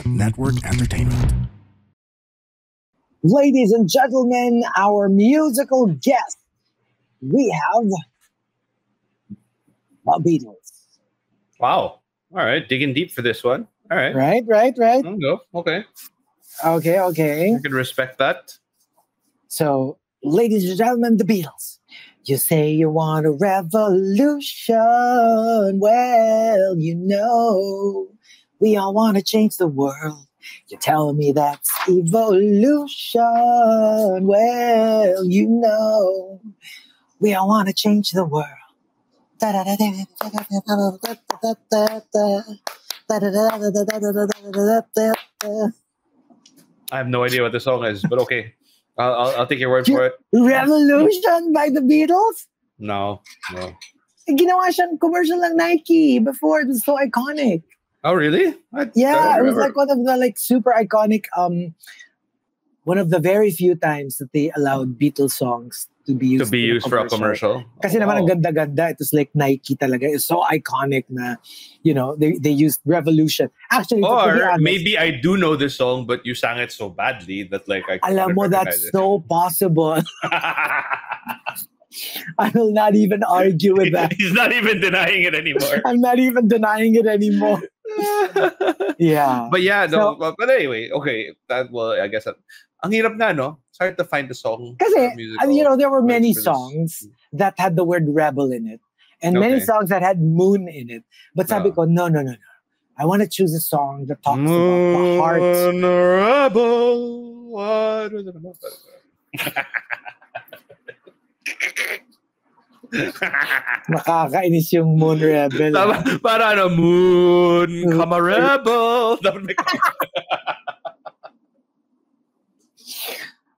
Network Entertainment. Ladies and gentlemen, our musical guest, we have the Beatles. Wow. All right. Digging deep for this one. All right. Right. Go. Okay. Okay. I can respect that. So, ladies and gentlemen, the Beatles. You say you want a revolution. Well, you know, we all want to change the world. You're telling me that's evolution. Well, you know, we all want to change the world. I have no idea what the song is, but okay. I'll take your word for it. Revolution by the Beatles? No. Ginawa siyang commercial ng Nike before. It was so iconic. Oh, really? It was like one of the super iconic, one of the very few times that they allowed Beatles songs to be used for a commercial. Kasi naman ang ganda-ganda. It was like Nike talaga. It's so iconic na, you know, they used Revolution. Actually, or honest, maybe I do know this song, but you sang it so badly that like I alam mo, that's so possible. I will not even argue with that. He's not even denying it anymore. I'm not even denying it anymore. Yeah. But yeah, no. But anyway, okay. I guess ang hirap nga, no? It's hard to find the song. Kasi, you know, there were many songs that had the word rebel in it. And many songs that had moon in it. But sabi ko, no. I want to choose a song that talks about the heart. Moon rebel. What is it about? Nakakainis yung Moon Rebel. Para Moon, come a rebel. Dapat may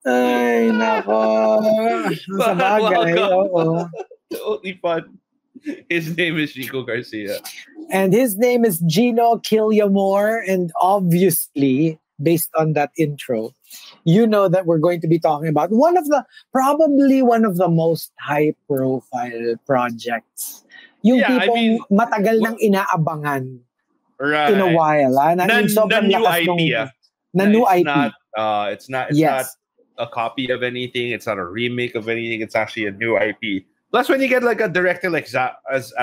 Ay, nako. Sa bagay, oo. Totally fun. His name is Chico Garcia. And his name is Gino Killiamore. And obviously, based on that intro, you know that we're going to be talking about probably one of the most high-profile projects. Yung tipong matagal nang inaabangan in a while. Na new IP. Na new IP. It's not a copy of anything. It's not a remake of anything. It's actually a new IP. Plus, when you get like a director like as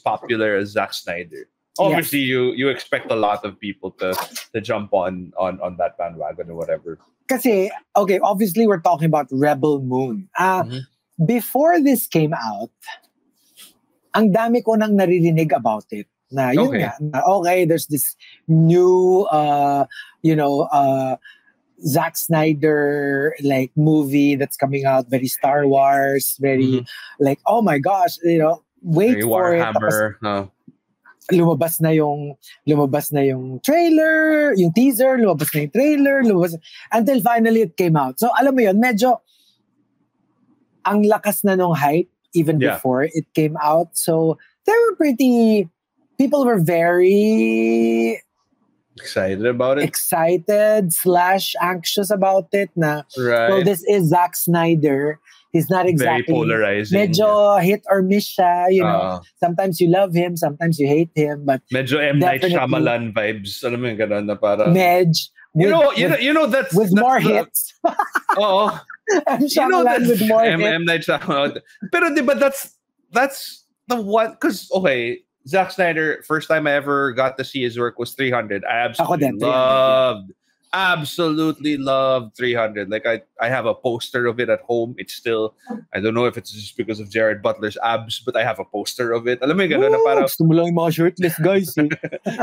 popular as Zack Snyder, obviously you expect a lot of people to jump on that bandwagon or whatever. Kasi, okay, obviously we're talking about Rebel Moon. Before this came out, ang dami ko nang naririnig about it. Na yun nga, there's this new Zack Snyder like movie that's coming out, very Star Wars, very like, oh my gosh, you know, wait very for Warhammer, it. Tapos, lumabas na yung trailer, yung teaser, lumabas na yung trailer, until finally it came out. So alam mo yun, medyo ang lakas na nung hype even before it came out. So people were very excited about it. Excited/anxious about it na, well, this is Zack Snyder. He's not exactly very polarizing. Medyo hit or miss siya, you know. Sometimes you love him, sometimes you hate him, but medyo M. Night Shyamalan vibes. Alam mo yung ganun na parang you know that's more hits. Oo. M. Shyamalan with more hits. M. Night Shyamalan. Pero diba that's the one, because Zack Snyder, first time I ever got to see his work was 300. I absolutely loved 300. Like I have a poster of it at home. It's still, I don't know if it's just because of Jared Butler's abs, but I have a poster of it. Alam mo yung gano'n na parang gusto mo lang yung mga shirtless guys.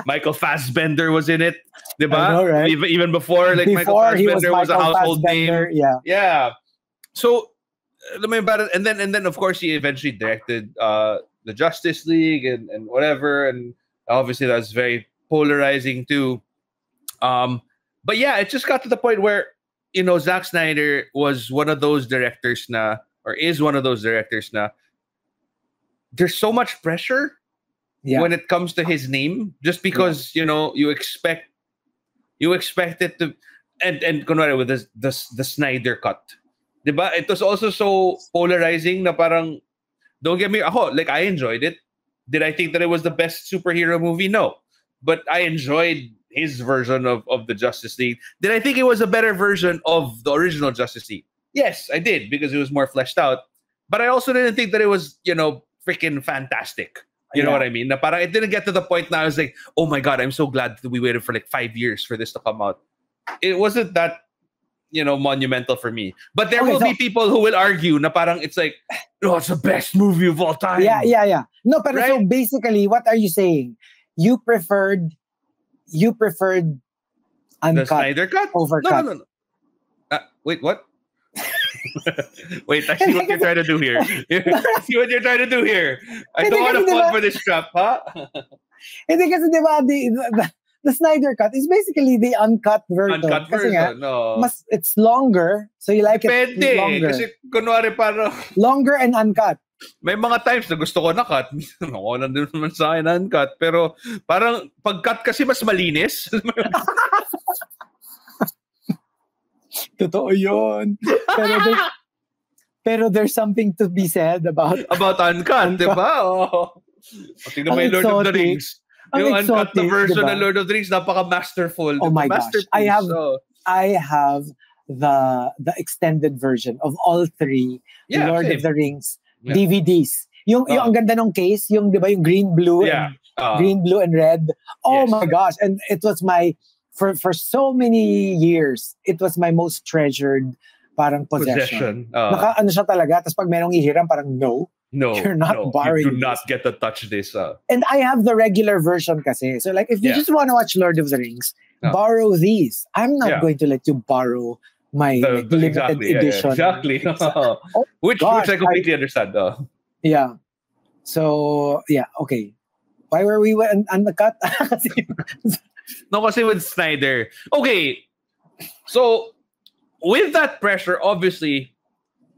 Michael Fassbender was in it. Diba? I know, right? Even before, like Michael Fassbender was a household name. Yeah. So, alam mo yung, and then of course he eventually directed the Justice League and whatever, and obviously that's very polarizing too. But yeah, it just got to the point where, you know, Zack Snyder was one of those directors is one of those directors there's so much pressure when it comes to his name, just because you know you expect it to, and kunwari with the Snyder cut, diba? It was also so polarizing na parang, don't get me wrong, I enjoyed it. Did I think that it was the best superhero movie? No. But I enjoyed his version of the Justice League. Did I think it was a better version of the original Justice League? Yes, I did, because it was more fleshed out. But I also didn't think that it was, freaking fantastic. You know what I mean? Na parang it didn't get to the point now I was like, oh my God, I'm so glad that we waited for like 5 years for this to come out. It wasn't that, monumental for me. But there will be people who will argue na parang it's like, oh, it's the best movie of all time. Yeah. No, but right? So basically, what are you saying? You preferred uncut the Snyder cut over cut. No. Wait, what? Wait, I see what you're trying to do here. See what you're trying to do here. I don't want to fall for this trap, huh? Hindi kasi diba, the Snyder cut is basically the uncut version. Uncut version, no. It's longer, so you like it longer. Kasi kunwari parang longer and uncut. May mga times na gusto ko na cut. Ako na din naman sa akin uncut. Pero parang pag-cut kasi mas malinis. Totoo yun. Pero there's something to be said about uncut, di ba? Oh. Tingnan mo yung Lord of the Rings. Yung uncut na version ng Lord of the Rings, napaka-masterful. Oh my gosh. I have the extended version of all three Lord of the Rings DVDs. Yung ang ganda ng case, yung 'di ba yung green, blue and red. Oh my gosh. And it was for so many years, it was my most treasured parang possession. Naka-ano siya talaga, tapos pag merong ihiram, parang no, you're not borrowing. You do not get to touch this. And I have the regular version kasi. So like, if you just want to watch Lord of the Rings, borrow these. I'm not going to let you borrow my limited edition. Exactly. Which I completely understand. Yeah. So, okay. Why were we uncut? No, kasi with Snyder. Okay. So, with that pressure, obviously,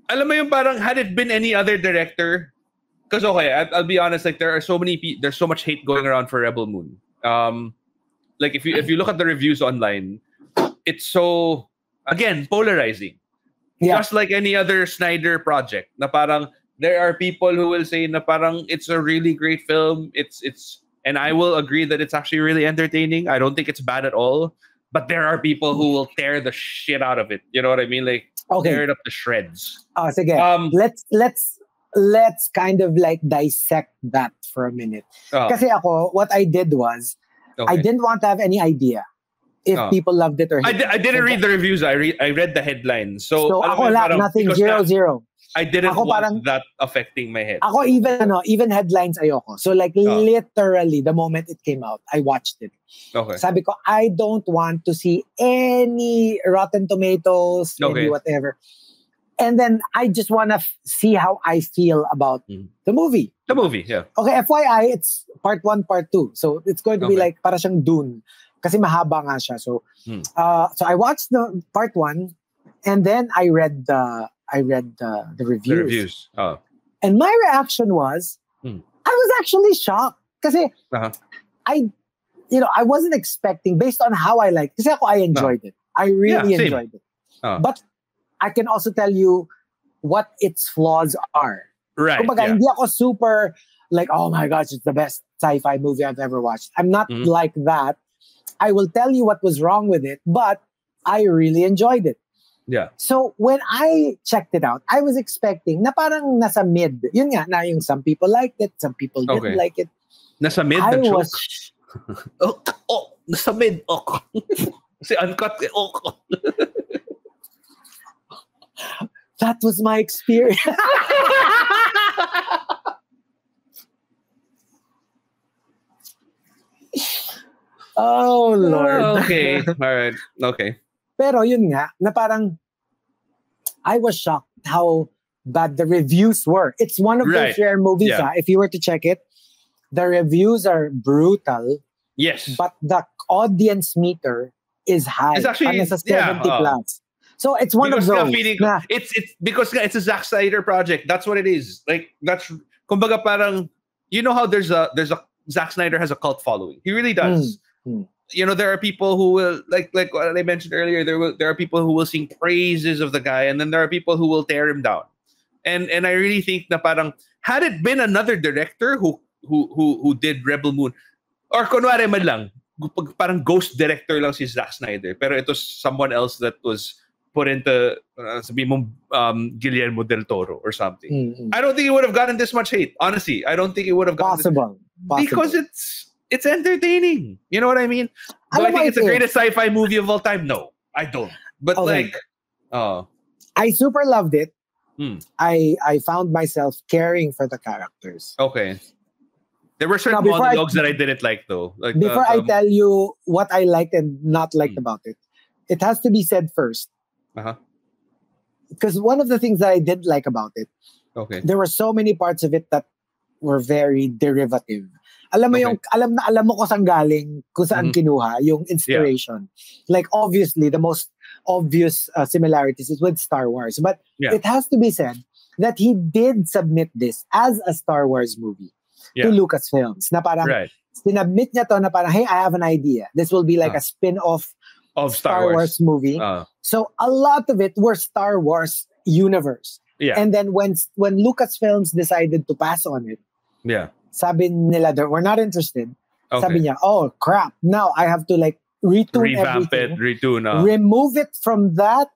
alam mo yung parang, had it been any other director, because okay, I'll be honest, like there's so much hate going around for Rebel Moon. Like if you look at the reviews online, it's so, again, polarizing. Yeah. Just like any other Snyder project, na parang there are people who will say na parang it's a really great film. And I will agree that it's actually really entertaining. I don't think it's bad at all. But there are people who will tear the shit out of it. You know what I mean? Like tear it up to shreds. Sige. Let's kind of like dissect that for a minute. Kasi ako, what I did was, I didn't want to have any idea if people loved it or hated it. I didn't read the reviews. I read the headlines. So ako nothing, 0. I didn't want that affecting my head. Ako even headlines ayoko. So like literally the moment it came out, I watched it. Okay. Sabi ko, I don't want to see any Rotten Tomatoes, any whatever. And then I just want to see how I feel about the movie. The movie, yeah. Okay, FYI, it's part 1, part 2. So it's going to be like para siyang Dune. Kasi mahaba nga siya. So so I watched the part 1 and then I read the reviews. The reviews. Oh. And my reaction was, I was actually shocked. Kasi I wasn't expecting, based on how I liked, kasi I enjoyed it. I really enjoyed it. But I can also tell you what its flaws are. Right. Kumbaga, hindi ako super like, oh my gosh, it's the best sci-fi movie I've ever watched. I'm not like that. I will tell you what was wrong with it, but I really enjoyed it. Yeah. So when I checked it out, I was expecting na parang nasa mid. Yun nga, na yung some people liked it, some people didn't like it. Nasa mid I the was... nasa mid. Kasi uncut. That was my experience. Oh, Lord. Okay. All right. Okay. Pero yun nga, na parang I was shocked how bad the reviews were. It's one of those rare movies, if you were to check it, the reviews are brutal. Yes. But the audience meter is high. It's actually 70 plus. So it's one of those. It's because it's a Zack Snyder project. That's what it is. Like that's kumbaga parang you know how there's a Zack Snyder has a cult following. He really does. You know, there are people who will like what I mentioned earlier. There are people who will sing praises of the guy, and then there are people who will tear him down. And I really think na parang had it been another director who did Rebel Moon, or kunwari man lang, parang ghost director lang si Zack Snyder, pero it was someone else that was put into sabihin mo Guillermo del Toro or something. Mm-hmm. I don't think it would have gotten this much hate. Honestly, I don't think it would have gotten possible because it's entertaining. You know what I mean? Do I think it's the greatest sci-fi movie of all time? No, I don't. But I super loved it. I found myself caring for the characters. Okay. There were certain monologues that I didn't like, though. Like, before I tell you what I liked and not liked about it, it has to be said first. Because one of the things that I did like about it, there were so many parts of it that were very derivative. Alam mo yung, alam mo kung saan galing, kung saan kinuha, yung inspiration. Like, obviously, the most obvious similarities is with Star Wars. But it has to be said that he did submit this as a Star Wars movie to Lucasfilms. Na parang, sinabmit niya to na parang, hey, I have an idea. This will be like a spin-off of Star Wars movie. So a lot of it were Star Wars universe. And then when Lucasfilms decided to pass on it, sabi nila, we're not interested. Sabi niya, oh crap, now I have to like revamp everything, remove it from that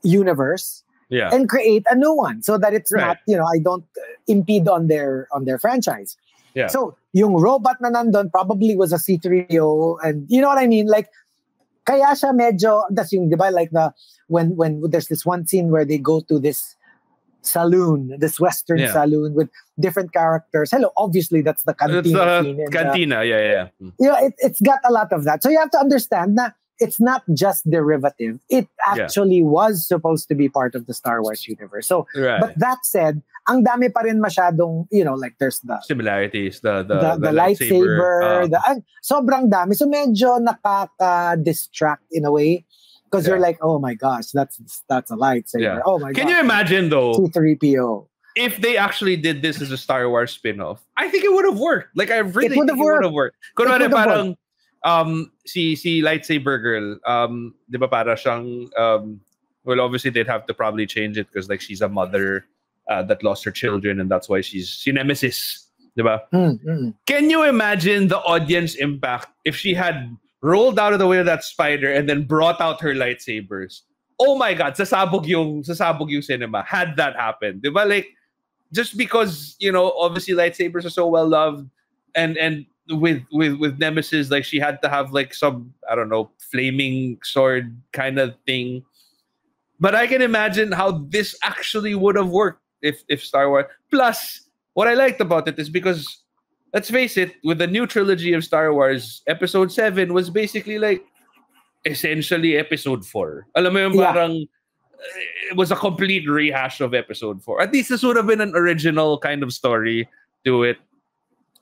universe, and create a new one so that it's not, I don't impede on their franchise. So yung robot na nandun probably was a C-3PO, and you know what I mean, like kaya siya medyo, that's yung, diba, like when there's this one scene where they go to this saloon, this Western saloon with different characters. Hello, obviously that's the cantina scene. Cantina, it's got a lot of that. So you have to understand that it's not just derivative. It actually was supposed to be part of the Star Wars universe. So, but that said, ang dami pa rin masyadong, like there's the similarities, the lightsaber, sobrang dami. So medyo nakaka-distract in a way. Because you're like, oh my gosh, that's a lightsaber. Oh my god. Can you imagine though? C-3PO. If they actually did this as a Star Wars spin-off, I think it would have worked. Like I really think it would have worked. Kunwari parang si lightsaber girl, di ba para siyang well, obviously they'd have to probably change it because like she's a mother that lost her children and that's why she's Nemesis, di ba? Can you imagine the audience impact if she had rolled out of the way of that spider and then brought out her lightsabers? Oh my God, sasabog yung cinema had that happened. Diba? Like, just because, obviously lightsabers are so well loved and with Nemesis, like she had to have like some, I don't know, flaming sword kind of thing. But I can imagine how this actually would have worked if Star Wars. Plus, what I liked about it is because, let's face it, with the new trilogy of Star Wars, Episode 7 was basically like essentially Episode 4. Alam mo yung parang it was a complete rehash of Episode 4. At least this would have been an original kind of story to it.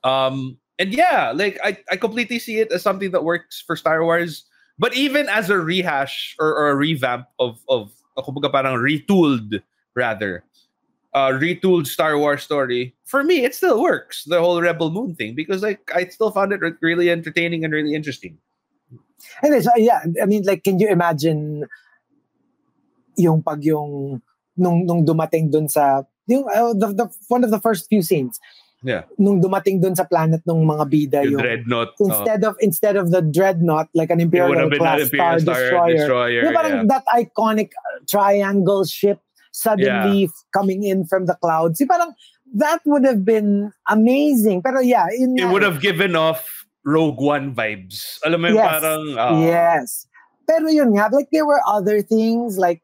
And yeah, like I completely see it as something that works for Star Wars. But even as a rehash or a revamp of kumbaga parang retooled Star Wars story, for me it still works, the whole Rebel Moon thing, because like I still found it really entertaining and really interesting. And I mean, like, can you imagine yung nung dumating dun sa the one of the first few scenes, nung dumating dun sa planet nung mga bida, yung Dreadnought, instead of the Dreadnought, like an Imperial class Star Destroyer, yung parang that iconic triangle ship suddenly coming in from the clouds. Parang that would have been amazing. Pero it would have given off Rogue One vibes. Alam mo yung parang yes. Pero yun nga, like there were other things like,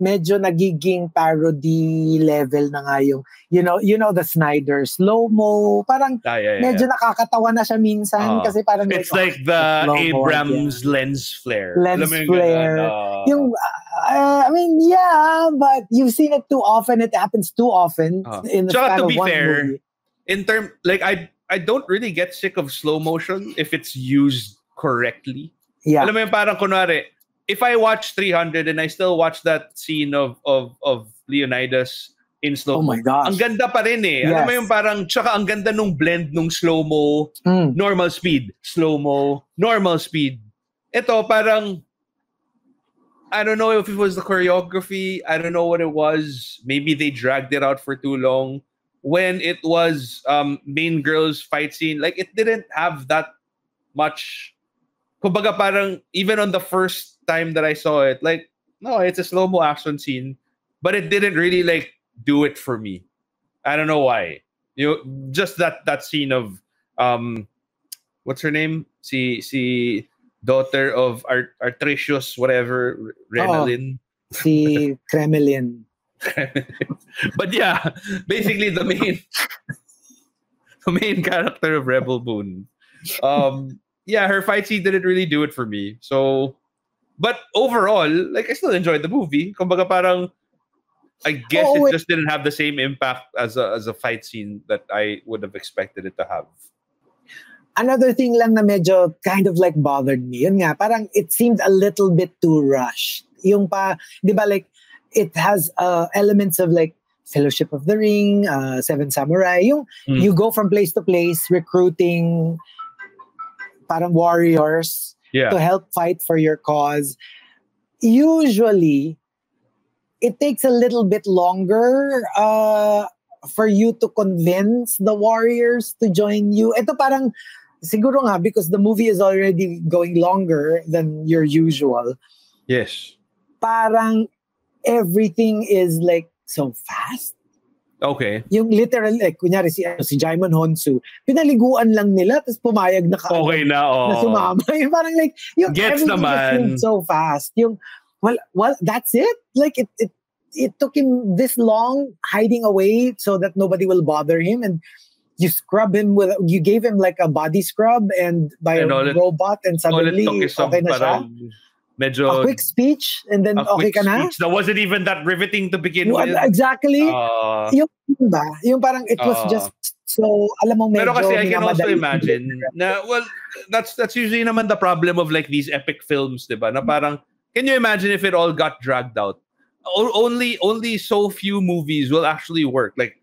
medyo nagiging parody level na nga yung, the Snyder slow-mo. Parang medyo nakakatawa na siya minsan kasi parang it's like the Abrams lens flare. Yung, I mean, but you've seen it too often. It happens too often in the span of one movie. In term, like I don't really get sick of slow motion if it's used correctly. Yeah. Alam mo yung parang kunwari, if I watch 300 and I still watch that scene of Leonidas in slow-mo, oh my gosh, ang ganda pa rin eh. Yes. Alam mo yung parang, tsaka ang ganda nung blend nung slow-mo, normal speed, slow-mo, normal speed. Ito parang, I don't know if it was the choreography, I don't know what it was. Maybe they dragged it out for too long. When it was main girl's fight scene, like it didn't have that much. Kumbaga parang even on the first time that I saw it, like no, it's a slow-mo action scene, but it didn't really like do it for me. I don't know why. Just that scene of what's her name? Si daughter of Artricius, whatever, Renalyn. Si Kremlin. But yeah, basically the main character of Rebel Moon. Yeah, her fight scene didn't really do it for me. So, but overall, like I still enjoyed the movie. Kumbaga parang I guess it just didn't have the same impact as a fight scene that I would have expected it to have. Another thing lang na medyo kind of like bothered me. Yun nga, parang it seemed a little bit too rushed. Yung pa, di ba, like, it has elements of like Fellowship of the Ring, Seven Samurai. Yung you go from place to place recruiting parang warriors to help fight for your cause. Usually, it takes a little bit longer for you to convince the warriors to join you. Ito parang, siguro nga, because the movie is already going longer than your usual. Yes. Parang everything is like so fast. Okay. Yung literal, like, kunyari si Jaimon Honsu, pinaliguan lang nila, tapos pumayag na kaagad. Okay na, na sumama. Yung parang like, yung gets everything naman. is so fast. Yung, well, that's it? Like, it took him this long hiding away so that nobody will bother him, and you gave him like a body scrub and by a robot, and suddenly okay na siya. Medyo, a quick speech and then okay ka na. That wasn't even that riveting to begin with. Exactly. Yung parang it was just so, alam mo, medyo. Pero kasi I can also imagine na, well, that's usually naman the problem of like these epic films, diba? Na parang, can you imagine if it all got dragged out? Only so few movies will actually work, like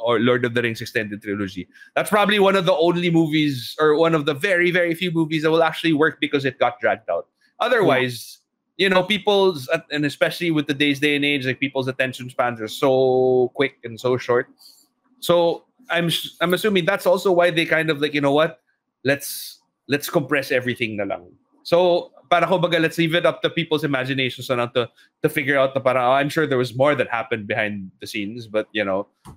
or Lord of the Rings extended trilogy. That's probably one of the only movies, or one of the very, very few movies that will actually work because it got dragged out. Otherwise, people's, and especially with today's day and age, like people's attention spans are so quick and so short. So I'm assuming that's also why they kind of like, you know what, let's compress everything na lang. So para kumbaga, let's leave it up to people's imaginations to figure out I'm sure there was more that happened behind the scenes, but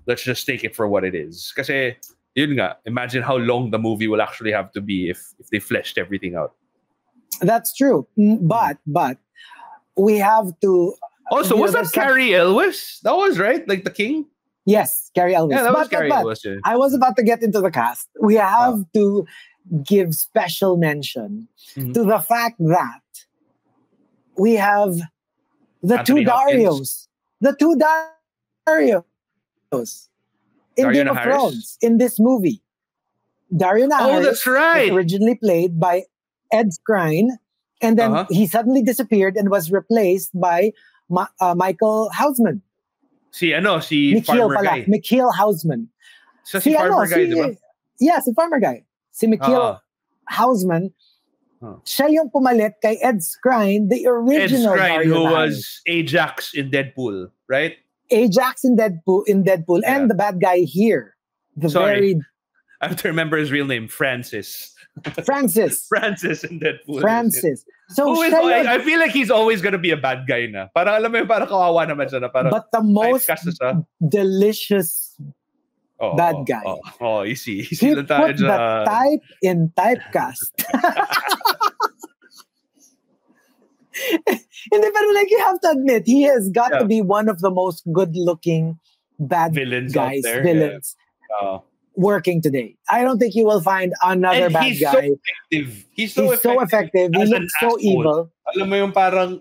let's just take it for what it is. Kasi yun nga, imagine how long the movie will actually have to be if they fleshed everything out. That's true, but we have to. Also, was that Cary Elwes? That was right, like the king. Yes, Cary Elwes. Yeah, that was Cary Elwes. Yeah. I was about to get into the cast. We have to give special mention to the fact that we have the Anthony two Hopkins. Darios in Game of Thrones in this movie. Dario Naharis, that's right, was originally played by Ed Skrein, and then he suddenly disappeared and was replaced by Michael Hausman. Mikhail Hausman. So si farmer guy, di ba? Yeah, si farmer guy. Si Mikhail Hausman. Siya yung pumalit kay Ed Skrein, the original Ed Skrein, who Naharis. was Ajax in Deadpool, right? Ajax in Deadpool, and the bad guy here. I have to remember his real name, Francis in Deadpool. Francis. So I feel like he's always gonna be a bad guy na. Parang alam mo yung parang kawawa naman siya na parang. But the most delicious bad guy. Easy. He put the type in typecast. Hindi, pero like you have to admit, he has got to be one of the most good-looking bad villains guys, out there. Villains. Working today. I don't think you will find another bad guy. He's so effective. He looks so evil. Alam mo yung parang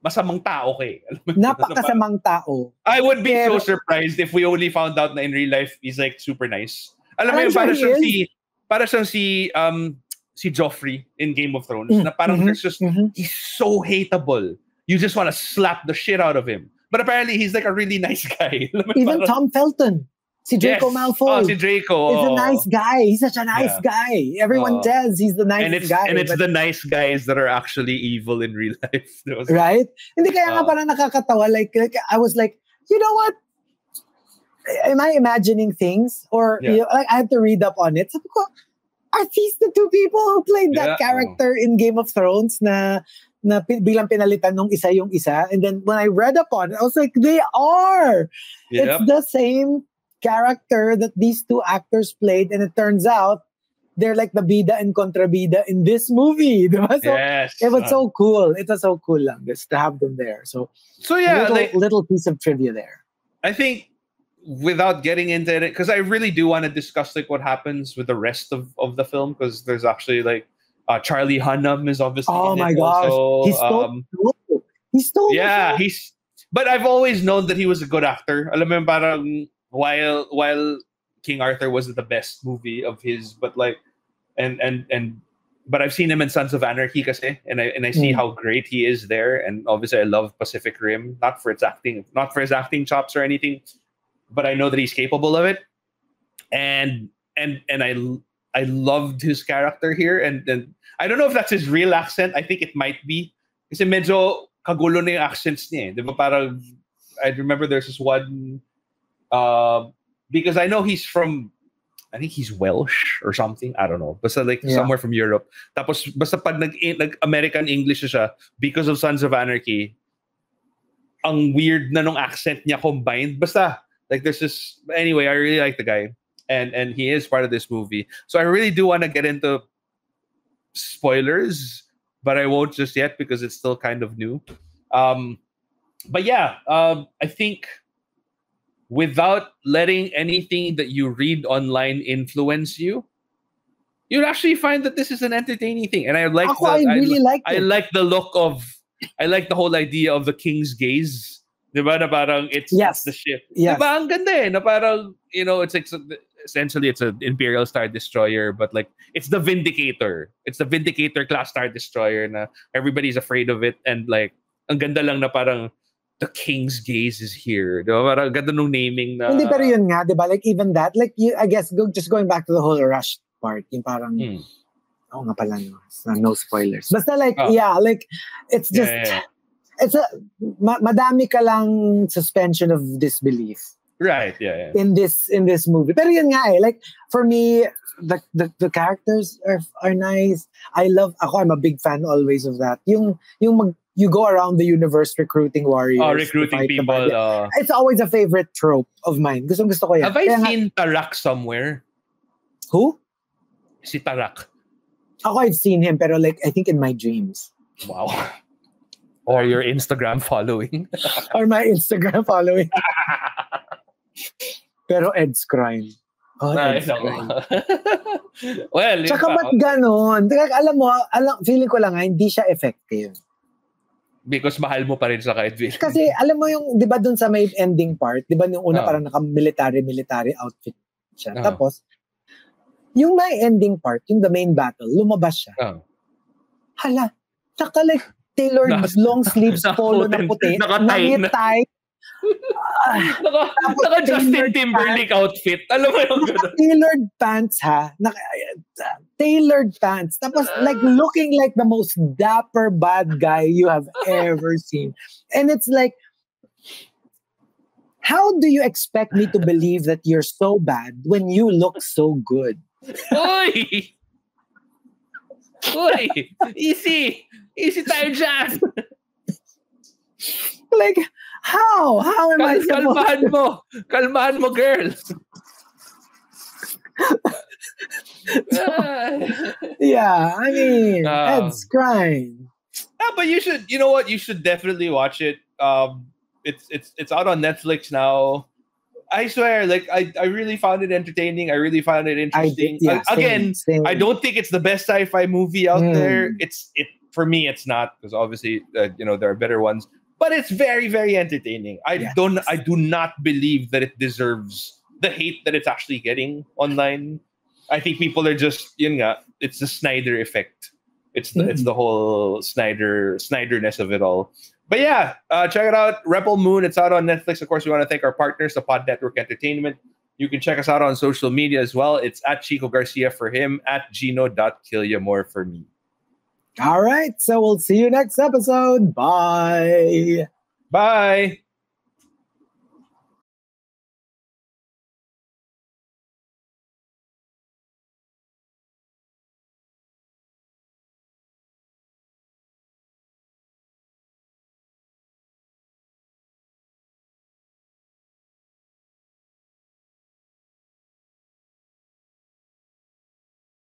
masamang tao kay. Napakasamang tao. I would be so surprised if we only found out na in real life he's like super nice. Alam mo yung para siyang si Joffrey in Game of Thrones. Na parang he's so hateable. You just want to slap the shit out of him. But apparently he's like a really nice guy. Even Tom Felton. Si Draco Malfoy. Si Draco. He's a nice guy. He's such a nice guy. Everyone says he's the nice guy. And it's the nice guys that are actually evil in real life. Right? Hindi kaya nga parang nakakatawa. Like, I was like, you know what? Am I imagining things? Or I had to read up on it. Sabi ko, are these the two people who played that character in Game of Thrones na bilang pinalitan nung isa yung isa? And then when I read upon it, I was like, they are! Yep. It's the same character that these two actors played, and it turns out they're like the bida and kontrabida in this movie. Diba? So yes. It was so cool. It was so cool lang just to have them there. So yeah, little piece of trivia there. I think without getting into it, because I really do want to discuss like what happens with the rest of the film, because there's actually like Charlie Hunnam is obviously oh my gosh also. He's stole yeah but I've always known that he was a good actor. Alam mo parang while King Arthur wasn't the best movie of his, but like but I've seen him in Sons of Anarchy kasi, and I see how great he is there, and obviously I love Pacific Rim, not for his acting chops or anything, but I know that he's capable of it, and I loved his character here, and I don't know if that's his real accent. I think it might be, kasi medyo kagulo na yung accents niya. Diba parang I remember there's this one. Because I know he's from, I think he's Welsh or something. I don't know. Basta like somewhere from Europe. Tapos basta pag nag-American English siya, because of Sons of Anarchy, ang weird na nung accent niya combined. Basta like there's this. Anyway, I really like the guy, and he is part of this movie. So I really do want to get into spoilers, but I won't just yet because it's still kind of new. But yeah, I think, without letting anything that you read online influence you, you'll actually find that this is an entertaining thing. And I like I like the look of, I like the whole idea of the king's gaze. Diba? Na parang it's the ship. Yes. Diba? Ang ganda eh. Na parang, it's like, essentially it's an Imperial Star Destroyer, but like it's the Vindicator. It's the Vindicator class Star Destroyer na everybody's afraid of it, and like ang ganda lang na parang the king's gaze is here. Diba? Parang ganda nung naming na. Hindi, pero yun nga, diba? Like even that, like I guess just going back to the whole Rush part, yung parang oh nga pala, no spoilers. Basta like like it's just it's a madami ka lang suspension of disbelief. Right, yeah. In this movie. Pero yun nga like for me, the characters are nice. I'm a big fan always of that. You go around the universe recruiting warriors. Oh, recruiting people. It's always a favorite trope of mine. Gusto ko yan. Have I seen Tarak somewhere? Who? Si Tarak. Ako, I've seen him, pero like I think in my dreams. Wow. Or your Instagram following. Or my Instagram following. Pero Ed's crime. Oh, Ed's crime. Well, tsaka ba't ganon? Alam mo, feeling ko lang hindi siya effective. Because mahal mo pa rin sa Ed Villain. Kasi alam mo yung, di ba dun sa may ending part, di ba yung una parang naka-military outfit siya. Tapos, yung may ending part, yung the main battle, lumabas siya. Hala, tsaka like tailored long sleeves polo na puti, nangitay. Naka Justin Timberlake outfit. Alam mo yung gano'n? Tailored pants ha. Tailored pants. Tapos like looking like the most dapper bad guy you have ever seen. And it's like, how do you expect me to believe that you're so bad when you look so good? Uy! Easy tayo dyan! Like, how am I supposed Kalmahan mo, girls. Yeah, I mean, Ed's crime. But you should, you know what? You should definitely watch it. It's out on Netflix now. I swear, like I really found it entertaining. I really found it interesting. Same. I don't think it's the best sci-fi movie out there. For me, it's not, because obviously, there are better ones. But it's very, very entertaining. I do not believe that it deserves the hate that it's actually getting online. I think people are just, it's the Snyder effect. It's the whole Snyderness of it all. But yeah, check it out. Rebel Moon. It's out on Netflix. Of course, we want to thank our partners, the Pod Network Entertainment. You can check us out on social media as well. It's at Chico Garcia for him, at Gino.Killiamore for me. All right. So we'll see you next episode. Bye. Bye.